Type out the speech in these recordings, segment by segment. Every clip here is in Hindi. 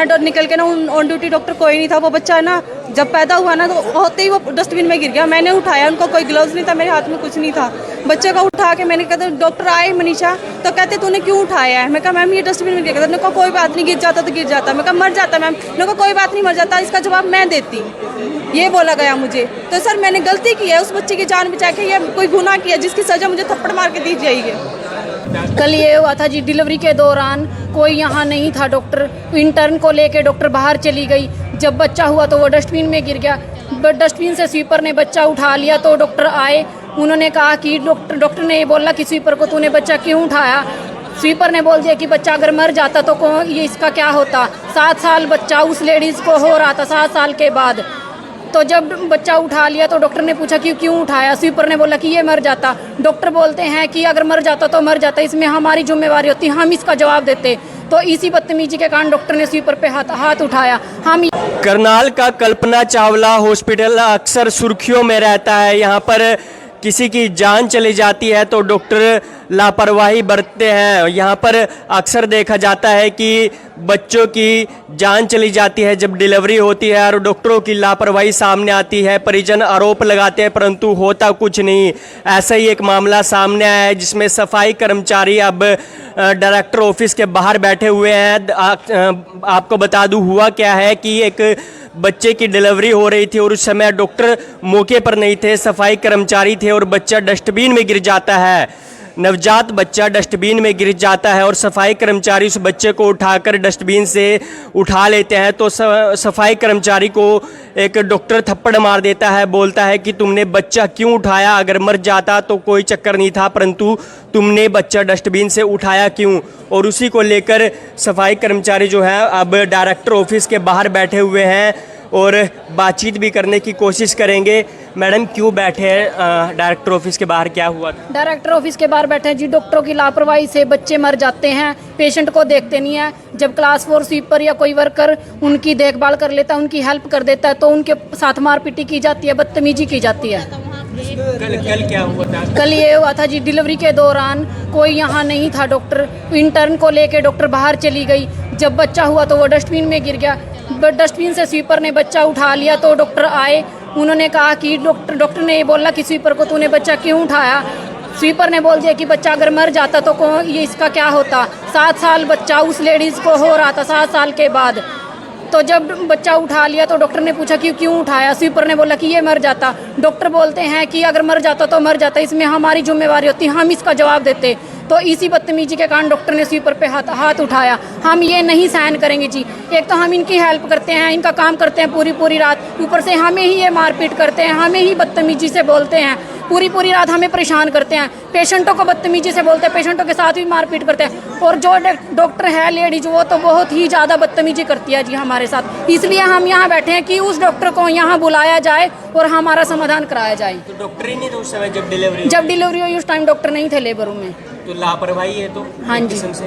मैं निकल के ना ऑन ड्यूटी डॉक्टर कोई नहीं था। वो बच्चा है ना जब पैदा हुआ ना तो होते ही वो डस्टबिन में गिर गया। मैंने उठाया, उनको कोई ग्लव्स नहीं था, मेरे हाथ में कुछ नहीं था। बच्चे को उठा के मैंने कहते डॉक्टर आए मनीषा, तो कहते तूने क्यों उठाया है? मैं कहा मैम ये डस्टबिन में गिर गया। उन्होंने कहा कोई बात नहीं, गिर जाता तो गिर जाता। मैं कहा मर जाता मैम। उन्होंने कहा कोई बात नहीं, मर जाता। इसका जवाब मैं देती, ये बोला गया मुझे। तो सर मैंने गलती की है, उस बच्चे की जान बचा के, ये कोई गुनाह किया जिसकी सजा मुझे थप्पड़ मार के दी जाएगी। कल ये हुआ था जी, डिलीवरी के दौरान कोई यहाँ नहीं था। डॉक्टर इंटर्न को लेके डॉक्टर बाहर चली गई। जब बच्चा हुआ तो वो डस्टबिन में गिर गया। डस्टबिन से स्वीपर ने बच्चा उठा लिया तो डॉक्टर आए। उन्होंने कहा कि डॉक्टर ने ये बोला कि स्वीपर को तूने बच्चा क्यों उठाया? स्वीपर ने बोल दिया कि बच्चा अगर मर जाता तो ये इसका क्या होता। 7 साल बच्चा उस लेडीज़ को हो रहा था 7 साल के बाद। तो जब बच्चा उठा लिया तो डॉक्टर ने पूछा कि क्यों उठाया? स्वीपर ने बोला कि ये मर जाता। डॉक्टर बोलते हैं कि अगर मर जाता तो मर जाता, इसमें हमारी जिम्मेवारी होती, हम इसका जवाब देते। तो इसी बदतमीजी के कारण डॉक्टर ने स्वीपर पे हाथ उठाया। हम करनाल का कल्पना चावला हॉस्पिटल अक्सर सुर्खियों में रहता है। यहाँ पर किसी की जान चली जाती है तो डॉक्टर लापरवाही बरतते हैं। यहाँ पर अक्सर देखा जाता है कि बच्चों की जान चली जाती है जब डिलीवरी होती है और डॉक्टरों की लापरवाही सामने आती है। परिजन आरोप लगाते हैं परंतु होता कुछ नहीं। ऐसा ही एक मामला सामने आया है जिसमें सफाई कर्मचारी अब डायरेक्टर ऑफिस के बाहर बैठे हुए हैं। आपको बता दूं हुआ क्या है कि एक बच्चे की डिलीवरी हो रही थी और उस समय डॉक्टर मौके पर नहीं थे, सफाई कर्मचारी थे और बच्चा डस्टबिन में गिर जाता है। नवजात बच्चा डस्टबिन में गिर जाता है और सफाई कर्मचारी उस बच्चे को उठाकर डस्टबिन से उठा लेते हैं। तो सफाई कर्मचारी को एक डॉक्टर थप्पड़ मार देता है, बोलता है कि तुमने बच्चा क्यों उठाया? अगर मर जाता तो कोई चक्कर नहीं था, परंतु तुमने बच्चा डस्टबिन से उठाया क्यों? और उसी को लेकर सफाई कर्मचारी जो है अब डायरेक्टर ऑफिस के बाहर बैठे हुए हैं और बातचीत भी करने की कोशिश करेंगे। मैडम क्यों बैठे हैं डायरेक्टर ऑफिस के बाहर, क्या हुआ? डायरेक्टर ऑफिस के बाहर बैठे हैं जी। डॉक्टरों की लापरवाही से बच्चे मर जाते हैं, पेशेंट को देखते नहीं है। जब क्लास 4 स्वीपर या कोई वर्कर उनकी देखभाल कर लेता है, उनकी हेल्प कर देता है तो उनके साथ मारपीटी की जाती है, बदतमीजी की जाती है। कल क्या हुआ था? कल ये हुआ था जी, डिलीवरी के दौरान कोई यहाँ नहीं था। डॉक्टर इंटर्न को लेके डॉक्टर बाहर चली गई। जब बच्चा हुआ तो वो डस्टबिन में गिर गया। डस्टबिन से स्वीपर ने बच्चा उठा लिया तो डॉक्टर आए। उन्होंने कहा कि डॉक्टर ने ये बोला कि स्वीपर को तूने बच्चा क्यों उठाया? स्वीपर ने बोल दिया कि बच्चा अगर मर जाता तो ये इसका क्या होता। 7 साल बच्चा उस लेडीज़ को हो रहा था 7 साल के बाद। तो जब बच्चा उठा लिया तो डॉक्टर ने पूछा कि क्यों उठाया? स्वीपर ने बोला कि ये मर जाता। डॉक्टर बोलते हैं कि अगर मर जाता तो मर जाता, इसमें हमारी जिम्मेवारी होती, हम इसका जवाब देते। तो इसी बदतमीजी के कारण डॉक्टर ने स्वीपर पे हाथ उठाया। हम ये नहीं सहन करेंगे जी। एक तो हम इनकी हेल्प करते हैं, इनका काम करते हैं पूरी रात, ऊपर से हमें ही ये मारपीट करते हैं, हमें ही बदतमीजी से बोलते हैं, पूरी रात हमें परेशान करते हैं। पेशेंटों को बदतमीजी से बोलते हैं, पेशेंटों के साथ भी मारपीट करते हैं। और जो डॉक्टर है लेडीज, वो तो बहुत ही ज़्यादा बदतमीजी करती है जी हमारे साथ। इसलिए हम यहाँ बैठे हैं कि उस डॉक्टर को यहाँ बुलाया जाए और हमारा समाधान कराया जाए। तो डॉक्टर ही नहीं था उस समय जब डिलीवरी हुई, उस टाइम डॉक्टर नहीं थे लेबर रूम में। तो लापरवाही है तो हाँ जी। किस्म से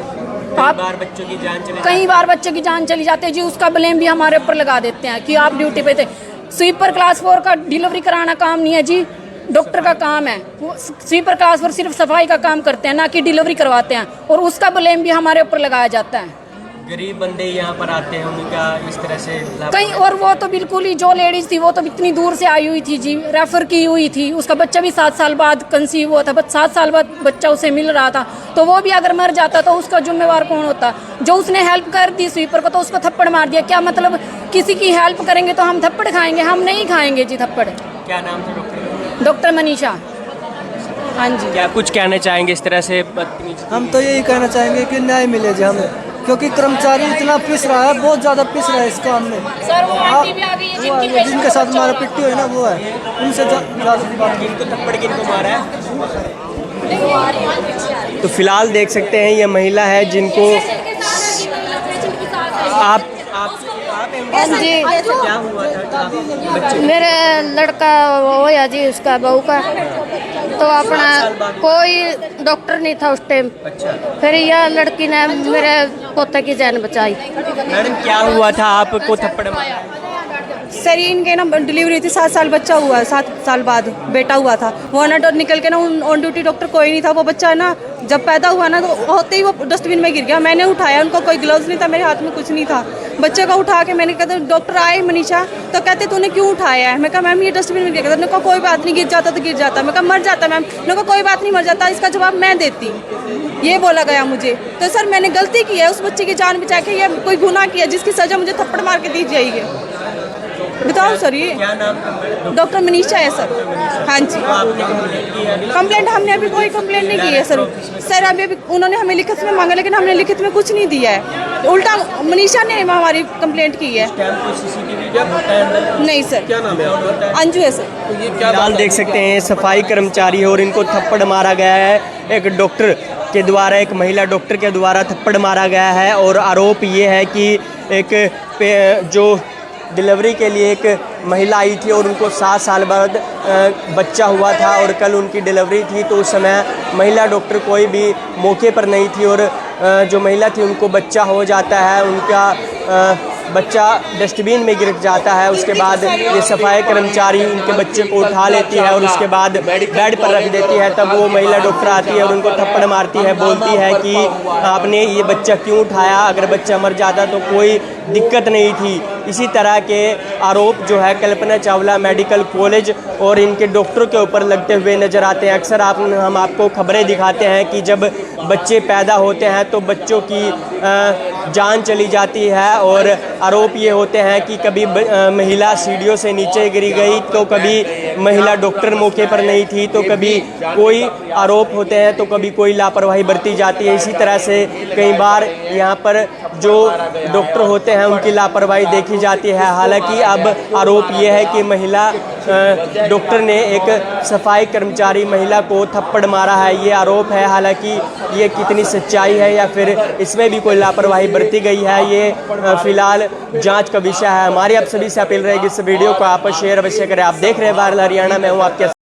कई बार बच्चों की जान चली जाती है जी। उसका ब्लेम भी हमारे ऊपर लगा देते हैं कि आप ड्यूटी पे थे। स्वीपर क्लास 4 का डिलीवरी कराना काम नहीं है जी, डॉक्टर का काम है। वो स्वीपर क्लास 4 सिर्फ सफाई का काम करते हैं, ना कि डिलीवरी करवाते हैं, और उसका ब्लेम भी हमारे ऊपर लगाया जाता है। गरीब बंदे यहाँ पर आते हैं, उनका इस तरह से कहीं। और वो तो बिल्कुल ही, जो लेडीज थी वो तो इतनी दूर से आई हुई थी जी, रेफर की हुई थी। उसका बच्चा भी 7 साल बाद कंसीव हुआ था, 7 साल बाद बच्चा उसे मिल रहा था। तो वो भी अगर मर जाता तो उसका जिम्मेवार कौन होता? जो उसने हेल्प कर दी स्वीपर को, तो उसको थप्पड़ मार दिया। क्या मतलब? किसी की हेल्प करेंगे तो हम थप्पड़ खाएंगे? हम नहीं खाएंगे जी थप्पड़। क्या नाम था डॉक्टर? डॉक्टर मनीषा। हाँ जी। क्या कुछ कहना चाहेंगे इस तरह से बदतमीजी? हम तो यही कहना चाहेंगे कि न्याय मिले जी हमें, क्योंकि कर्मचारी इतना पिस रहा है, बहुत ज़्यादा पिस रहा है इस काम में। सर वो आंटी भी आ गई है जिनके साथ मारा पिट्टी हुई ना, वो है, उनसे ज़्यादा बात। किनको थप्पड़ किनको मारा है? तो फिलहाल देख सकते हैं ये महिला है जिनको आप हाँ जी। क्या हुआ था? मेरे लड़का होया जी, उसका बहू का, तो अपना कोई डॉक्टर नहीं था उस टाइम। फिर यह लड़की ने मेरे पोते की जान बचाई। मैडम क्या हुआ था, आपको थप्पड़ मारा? सर ये इनके ना डिलीवरी थी, 7 साल बच्चा हुआ, 7 साल बाद बेटा हुआ था। वो ना निकल के ना ऑन ड्यूटी डॉक्टर कोई नहीं था। वो बच्चा ना जब पैदा हुआ ना तो होते ही वो डस्टबिन में गिर गया। मैंने उठाया, उनको कोई ग्लव्स नहीं था, मेरे हाथ में कुछ नहीं था। बच्चे को उठा के मैंने कहते डॉक्टर आए मनीषा, तो कहते तूने क्यों उठाया है? मैं कहा मैम ये डस्टबिन में गिर गया। उन्होंने कहा कोई बात नहीं, गिर जाता तो गिर जाता। मैं कहा मर जाता मैम। उन्होंने कहा कोई बात नहीं मर जाता, इसका जवाब मैं देती, ये बोला गया मुझे। तो सर मैंने गलती की है, उस बच्चे की जान बचा के, ये कोई गुनाह किया जिसकी सज़ा मुझे थप्पड़ मार के दी जाएगी। बताओ सर, ये क्या नाम? डॉक्टर मनीषा है सर। हाँ जी, कंप्लेंट हमने अभी कोई कंप्लेंट नहीं की है सर। सर अभी उन्होंने हमें लिखित में मांगा, लेकिन हमने लिखित में कुछ नहीं दिया है। उल्टा मनीषा ने हमारी कंप्लेंट की है। नहीं सर। क्या नाम है? अंजू है सर। तो ये क्या फिलहाल देख सकते हैं सफाई कर्मचारी है और इनको थप्पड़ मारा गया है। एक डॉक्टर के द्वारा, एक महिला डॉक्टर के द्वारा थप्पड़ मारा गया है। और आरोप ये है कि एक जो डिलीवरी के लिए एक महिला आई थी और उनको 7 साल बाद बच्चा हुआ था और कल उनकी डिलीवरी थी, तो उस समय महिला डॉक्टर कोई भी मौके पर नहीं थी और जो महिला थी उनको बच्चा हो जाता है, उनका बच्चा डस्टबिन में गिर जाता है। उसके बाद ये सफाई कर्मचारी उनके बच्चे को उठा लेती है और उसके बाद बेड पर रख देती है। तब वो महिला डॉक्टर आती है और उनको थप्पड़ मारती है, बोलती है कि आपने ये बच्चा क्यों उठाया, अगर बच्चा मर जाता तो कोई दिक्कत नहीं थी। इसी तरह के आरोप जो है कल्पना चावला मेडिकल कॉलेज और इनके डॉक्टरों के ऊपर लगते हुए नज़र आते हैं। अक्सर हम आपको खबरें दिखाते हैं कि जब बच्चे पैदा होते हैं तो बच्चों की जान चली जाती है और आरोप ये होते हैं कि कभी महिला सीढ़ियों से नीचे गिरी गई, तो कभी महिला डॉक्टर मौके पर नहीं थी, तो कभी कोई आरोप होते हैं, तो कभी कोई लापरवाही बरती जाती है। इसी तरह से कई बार यहाँ पर जो डॉक्टर होते हैं उनकी लापरवाही देखी जाती है। हालांकि अब आरोप ये है कि महिला डॉक्टर ने एक सफाई कर्मचारी महिला को थप्पड़ मारा है, ये आरोप है। हालांकि ये कितनी सच्चाई है या फिर इसमें भी कोई लापरवाही बरती गई है, ये फिलहाल जांच का विषय है। हमारी आप सभी से अपील रहेगी इस वीडियो को आप शेयर अवश्य करें। आप देख रहे हैं वायरल हरियाणा, मैं हूँ आपके